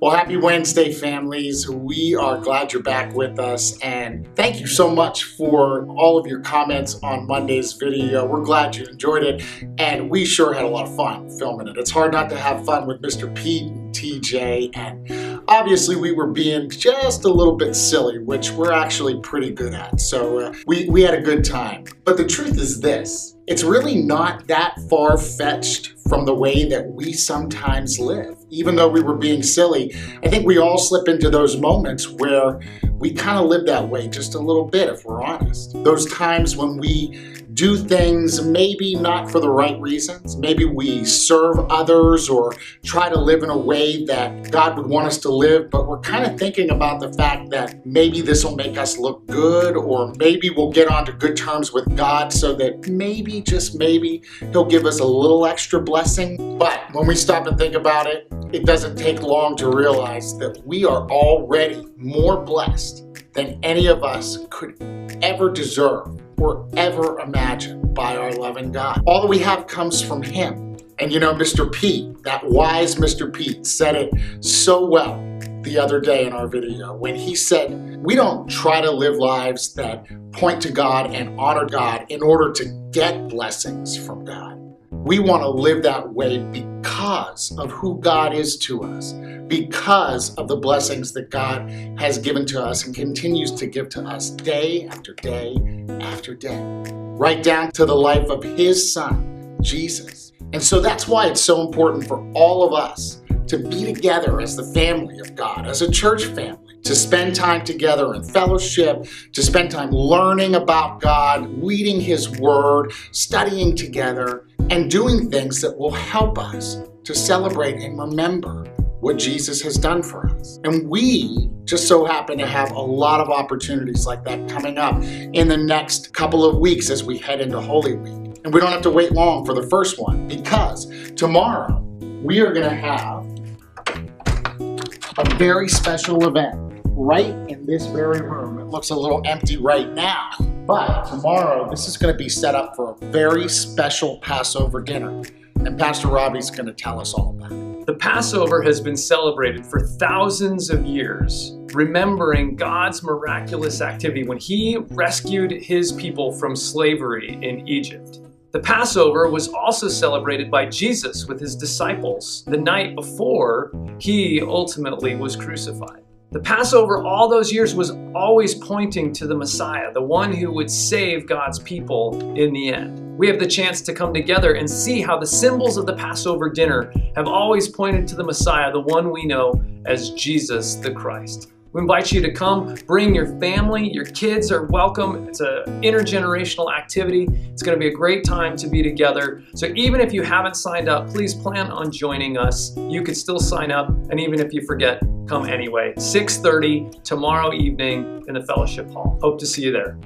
Well, happy Wednesday, families. We are glad you're back with us, and thank you so much for all of your comments on Monday's video. We're glad you enjoyed it, and we sure had a lot of fun filming it. It's hard not to have fun with Mr. Pete and TJ, and obviously we were being just a little bit silly, which we're actually pretty good at, so we had a good time. But the truth is this: it's really not that far-fetched from the way that we sometimes live. Even though we were being silly, I think we all slip into those moments where we kind of live that way just a little bit, if we're honest. Those times when we do things maybe not for the right reasons. Maybe we serve others or try to live in a way that God would want us to live, but we're kind of thinking about the fact that maybe this will make us look good, or maybe we'll get onto good terms with God so that maybe, just maybe, He'll give us a little extra blessing. But when we stop and think about it, it doesn't take long to realize that we are already more blessed than any of us could ever deserve or ever imagine by our loving God. All that we have comes from Him. And you know, Mr. Pete, that wise Mr. Pete, said it so well the other day in our video when he said, we don't try to live lives that point to God and honor God in order to get blessings from God. We want to live that way because of who God is to us, because of the blessings that God has given to us and continues to give to us day after day after day, right down to the life of His Son, Jesus. And so that's why it's so important for all of us to be together as the family of God, as a church family, to spend time together in fellowship, to spend time learning about God, reading His Word, studying together, and doing things that will help us to celebrate and remember what Jesus has done for us. And we just so happen to have a lot of opportunities like that coming up in the next couple of weeks as we head into Holy Week. And we don't have to wait long for the first one, because tomorrow we are going to have a very special event right in this very room. It looks a little empty right now, but tomorrow this is going to be set up for a very special Passover dinner, and Pastor Robbie's going to tell us all about it. The Passover has been celebrated for thousands of years, remembering God's miraculous activity when He rescued His people from slavery in Egypt. The Passover was also celebrated by Jesus with His disciples the night before He ultimately was crucified. The Passover all those years was always pointing to the Messiah, the one who would save God's people in the end. We have the chance to come together and see how the symbols of the Passover dinner have always pointed to the Messiah, the one we know as Jesus the Christ. We invite you to come, bring your family, your kids are welcome. It's an intergenerational activity. It's going to be a great time to be together. So even if you haven't signed up, please plan on joining us. You could still sign up, and even if you forget, come anyway. 6:30 tomorrow evening in the fellowship hall. Hope to see you there.